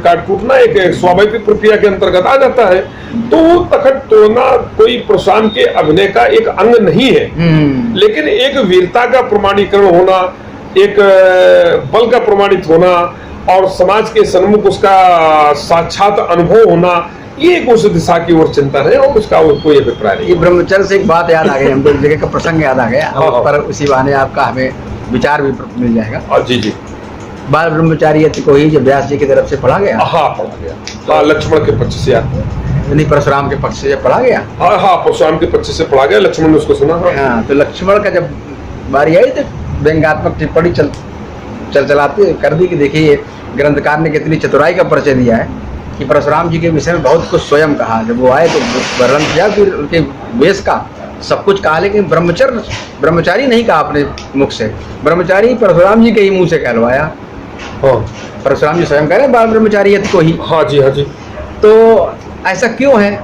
काट टूटना एक स्वाभाविक प्रक्रिया के अंतर्गत आ जाता है। तो वो तखत तोड़ना कोई परशुराम के अभिनय का एक अंग नहीं है, लेकिन एक वीरता का प्रमाणीकरण होना, एक बल का प्रमाणित होना और समाज के सन्मुख उसका साक्षात अनुभव होना, ये एक उस दिशा की ओर चिंतन है और उसका कोई अभिप्राय नहीं। ये ब्रह्मचर्य से एक बात याद आ गई हमको, एक जगह का प्रसंग याद आ गया, पर उसी बहाने आपका हमें विचार भी मिल जाएगा। जी जी। बाल ब्रह्मचारी को ही जब व्यास जी की तरफ से पढ़ा गया? हाँ पढ़ा गया, हाँ लक्ष्मण के पक्ष से नहीं, परशुराम के पक्ष से पढ़ा गया। हाँ हाँ, परशुराम के पक्ष से पढ़ा गया, लक्ष्मण ने उसको सुना। हाँ, तो लक्ष्मण का जब बारी आई तो व्यंग्यात्मक टिप्पणी चलाते कर दी कि देखिए ग्रंथकार ने कितनी चतुराई का परिचय दिया है कि परशुराम जी के विषय में बहुत कुछ स्वयं कहा। जब वो आए तो वर्णन किया, फिर उनके वेश का सब कुछ कहा, लेकिन ब्रह्मचारी नहीं कहा अपने मुख से, ब्रह्मचारी परशुराम जी के ही मुंह से कहलवाया। परशुराम जी स्वयं कह रहे हैं बाल ब्रह्मचारी को ही। हाँ जी, हाँ जी। तो ऐसा क्यों है?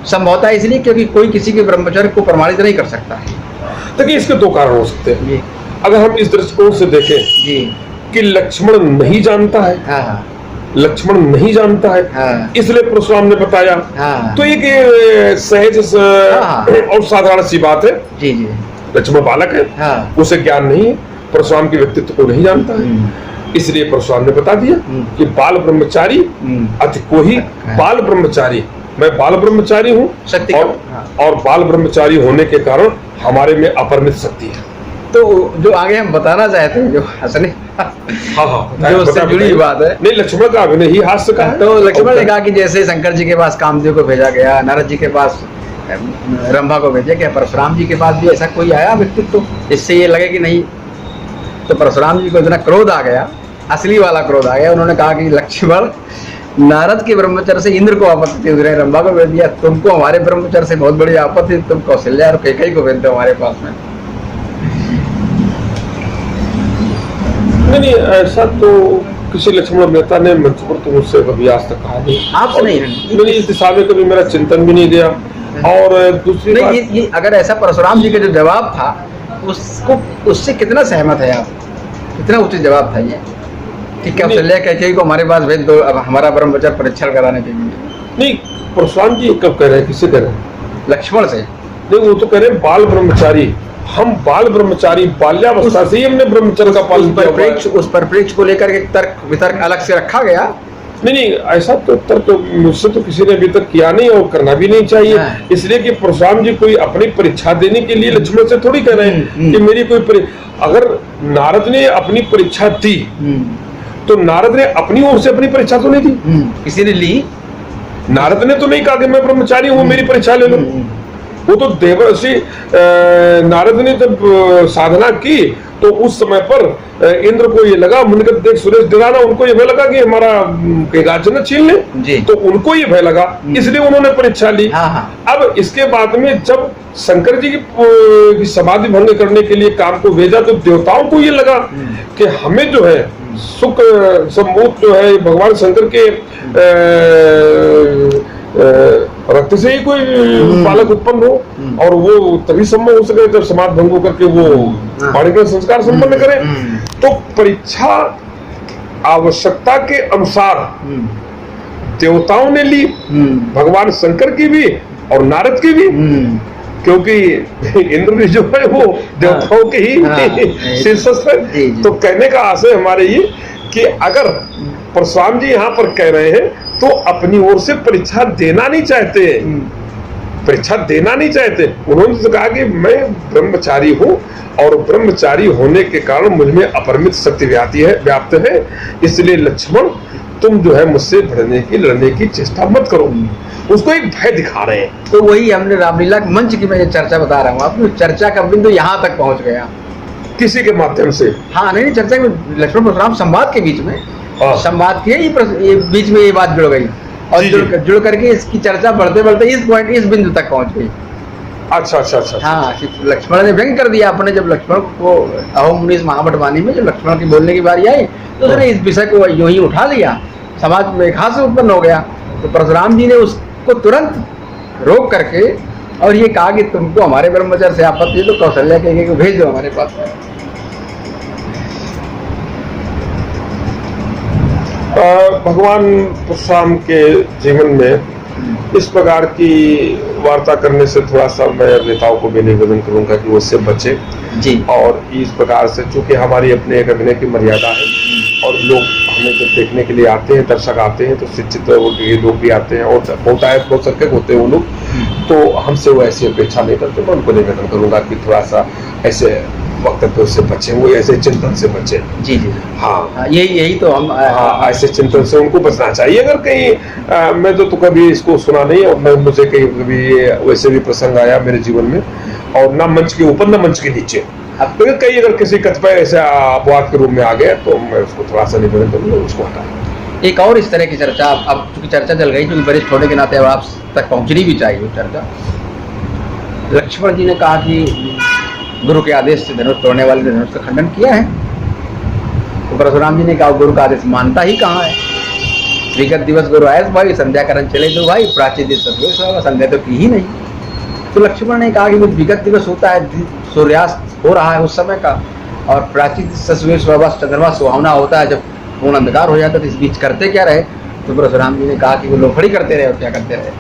संभवतः इसलिए क्योंकि कोई किसी के ब्रह्मचर्य को प्रमाणित नहीं कर सकता है। देखिए इसके दो कारण हो सकते हैं। अगर हम इस दृष्टिकोण से देखें जी कि लक्ष्मण नहीं जानता है, हाँ। लक्ष्मण नहीं जानता है, हाँ। इसलिए परशुराम ने बताया, हाँ। तो एक सहज और साधारण सी बात है। जी जी। लक्ष्मण बालक है, हाँ। उसे ज्ञान नहीं है, परशुराम के व्यक्तित्व को नहीं जानता है, इसलिए परशुराम ने बता दिया कि बाल ब्रह्मचारी अति को ही बाल ब्रह्मचारी, मैं बाल ब्रह्मचारी हूँ और बाल ब्रह्मचारी होने के कारण हमारे में अपरिमित शक्ति है। तो जो आगे हम बताना चाहते हैं, जो हंसने हाँ जो उससे जुड़ी बात है, नहीं लक्ष्मण का अभिनय ही हास्य का है। तो लक्ष्मण ने कहा कि जैसे शंकर जी के पास कामदेव को भेजा गया, नारद जी के पास रंभा को भेजा गया, परशुराम जी के पास भी ऐसा कोई आया व्यक्तित्व तो इससे ये लगे कि नहीं। तो परशुराम जी को इतना क्रोध आ गया, असली वाला क्रोध आ गया, उन्होंने कहा कि लक्ष्मण नारद के ब्रह्मचर्य से इंद्र को आपत्ति थी, उसने रंभा को भेज दिया, तुमको हमारे ब्रह्मचर्य से बहुत बड़ी आपत्ति, तुम कौशल्या और कैकेयी को भेज दो हमारे पास में। नहीं, ऐसा तो किसी लक्ष्मण मेहता ने मंच पर तो मुझसे कभी आज तक कहा नहीं, आपसे नहीं, मैंने इस दिशा में कभी मेरा चिंतन भी नहीं दिया। और दूसरी बात ये अगर ऐसा परशुराम जी का जो जवाब था उसको उससे कितना सहमत है आप? कितना उचित जवाब था ये कि कौशल्या कैकेयी को हमारे पास भेज दो अब हमारा ब्रह्मचर्य परीक्षण कराने के लिए? नहीं, परशुराम जी कब कह रहे हैं, किससे कह रहे हैं? लक्ष्मण से। नहीं, वो तो कह रहे हैं बाल ब्रह्मचारी, हम बाल ब्रह्मचारी बाल्यावस्था से ही हमने ब्रह्मचर्य का पालन किया। उस परिप्रेक्ष्य को लेकर के तर्क वितर्क अलग से रखा गया नहीं, ऐसा तो मुझसे तो किसी ने अभी तक किया नहीं और करना भी नहीं चाहिए। इसलिए कि परशुराम जी कोई अपनी परीक्षा देने के लिए लक्ष्मण से थोड़ी कह रहे हैं कि मेरी कोई अगर नारद ने अपनी परीक्षा दी तो नारद ने अपनी ओर से अपनी परीक्षा तो नहीं दी, किसी ने ली। नारद ने तो नहीं कहा कि मैं ब्रह्मचारी हूं, मेरी परीक्षा ले लो। वो तो देवर्षि नारद ने जब साधना की तो उस समय पर इंद्र को ये लगा, मुनिगत देख सुरेश डराना, उनको ये भय लगा कि हमारा राज्य न छीन ले, तो उनको ये भय लगा, इसलिए उन्होंने परीक्षा ली। अब इसके बाद में जब शंकर जी की समाधि भंग करने के लिए काम को भेजा तो देवताओं को ये लगा कि हमें जो है सुख सम्मोत जो है भगवान शंकर के रक्त से ही कोई बालक उत्पन्न हो और वो तभी संभव हो सके जब समाधि भंग करके वो पाणिग्रह संस्कार संपन्न करें। तो परीक्षा आवश्यकता के अनुसार देवताओं ने ली, भगवान शंकर की भी और नारद की भी, क्योंकि इंद्र भी जो है वो देवताओं के ही शीर्षस्थ है। तो कहने का आशय हमारे ये कि अगर परशुराम जी यहाँ पर कह रहे हैं तो अपनी ओर से परीक्षा देना नहीं चाहते, परीक्षा देना नहीं चाहते। उन्होंने तो कहा कि मैं ब्रह्मचारी हूँ और ब्रह्मचारी होने के कारण मुझ में अपरिमित शक्ति व्याप्त है, इसलिए लक्ष्मण तुम जो है मुझसे लड़ने की चेष्टा मत करो। उसको एक भय दिखा रहे हैं। तो वही हमने रामलीला मंच की मैं ये चर्चा बता रहा हूँ आपको, चर्चा का बिंदु यहाँ तक पहुँच गया किसी के माध्यम से। हाँ नहीं, चर्चा में लक्ष्मण परशुराम संवाद के बीच में संवाद के ये बीच में ये बात जुड़ गई और जुड़ करके इसकी चर्चा बढ़ते बढ़ते इस बिंदु तक पहुंच गई। अच्छा। हाँ, लक्ष्मण ने व्यंग कर दिया अपने, जब लक्ष्मण को अहोम 19 महाबटवानी में जब लक्ष्मण की बोलने की बारी आई तो उसने इस विषय को यूं ही उठा लिया, समाज में एक हास्य उत्पन्न हो गया। तो परशुराम जी ने उसको तुरंत रोक करके और ये कहा कि तुमको हमारे ब्रह्मचर्य से आपत्ति है तो कौशल्या के भेज दो हमारे पास। भगवान परशुराम के जीवन में इस प्रकार की वार्ता करने से थोड़ा सा मैं नेताओं को भी निवेदन करूंगा कि वो इससे बचे जी। और इस प्रकार से चूंकि हमारी अपने एक अभिनय की मर्यादा है और लोग हमें जब देखने के लिए आते हैं, दर्शक आते हैं तो शिक्षित लोग भी आते हैं और होता है बहुत संख्यक होते हैं वो लोग, तो हमसे वो ऐसी अपेक्षा नहीं करते। मैं उनको निवेदन करूंगा कि थोड़ा सा ऐसे वक्तव्य से बचे, वो ऐसे चिंतन से बचे। जी। हाँ, यही तो हम ऐसे चिंतन से उनको बचना चाहिए। अगर कहीं मैं तो कभी इसको सुना नहीं और न मुझे कभी वैसे भी प्रसंग आया मेरे जीवन में, और ना मंच के ऊपर ना मंच के नीचे। अब तो कहीं अगर किसी कतिपय ऐसे अपवाद के रूप में आ गया तो मैं उसको थोड़ा सा निवेदन करूंगा, उसको हटाएं। एक और इस तरह की चर्चा, अब चूंकि चर्चा चल गई क्योंकि वरिष्ठ होने के नाते अब आप तक पहुंचनी भी चाहिए चर्चा। लक्ष्मण जी ने कहा कि गुरु के आदेश से धनुष तोड़ने वाले ने धनुष का खंडन किया है, तो परशुराम जी ने कहा गुरु का आदेश मानता ही कहाँ है। विगत दिवस गुरु आयस भाई, संध्या करण चले दो भाई, प्राचीन दिवस संध्या तो की ही नहीं। तो लक्ष्मण ने कहा कि विगत दिवस होता है, सूर्यास्त हो रहा है उस समय का, और प्राचीन चंद्रमा सुहावना होता है जब पूर्ण अंधकार हो जाता है, तो इस बीच करते क्या रहे। तो परशुराम जी ने कहा कि वो लोफड़ी करते रहे और क्या करते रहे।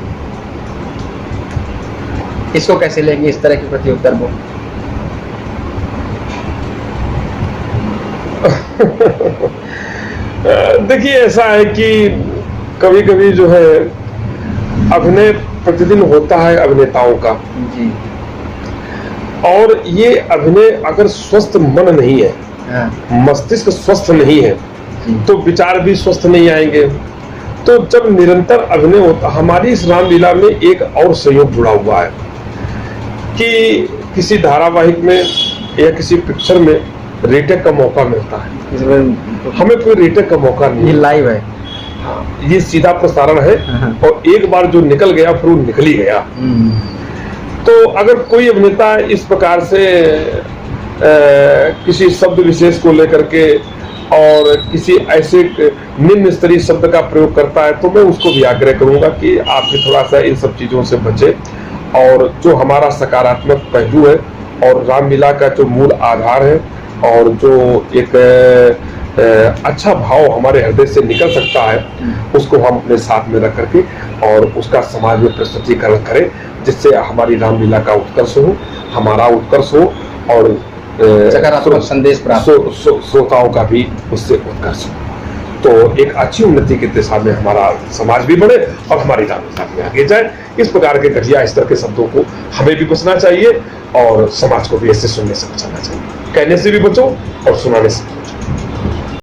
इसको कैसे लेंगे, इस तरह के प्रति उत्तर को? देखिए ऐसा है कि कभी कभी जो है अभिनय प्रतिदिन होता है अभिनेताओं का जी। और ये अभिनय अगर स्वस्थ मन नहीं है, मस्तिष्क स्वस्थ नहीं है तो विचार भी स्वस्थ नहीं आएंगे। तो जब निरंतर अभिनय होता, हमारी इस रामलीला में एक और सहयोग जुड़ा हुआ है कि किसी धारावाहिक में या किसी पिक्चर में रेटेक का मौका मिलता है, हमें कोई रेटेक का मौका नहीं। ये लाइव है। हाँ, ये सीधा प्रसारण है और एक बार जो निकल गया फिर वो निकल ही गया। तो अगर कोई अभिनेता इस प्रकार से किसी शब्द विशेष को लेकर के और किसी ऐसे निम्न स्तरीय शब्द का प्रयोग करता है तो मैं उसको भी आग्रह करूंगा कि आप भी थोड़ा सा इन सब चीजों से बचे, और जो हमारा सकारात्मक पहलू है और रामलीला का जो मूल आधार है और जो एक अच्छा भाव हमारे हृदय से निकल सकता है उसको हम अपने साथ में रख करके और उसका समाज में प्रस्तुतिकरण करें, जिससे हमारी रामलीला का उत्कर्ष हो, हमारा उत्कर्ष हो और सकारात्मक संदेश प्राप्त श्रोताओं का भी उससे उत्कर्ष हो। तो एक अच्छी उन्नति की दिशा में हमारा समाज भी बढ़े और हमारी राजनीति में आगे जाए। इस प्रकार के घटिया स्तर के शब्दों को हमें भी बचना चाहिए और समाज को भी ऐसे सुनने से बचाना चाहिए। कहने से भी बचो और सुनाने से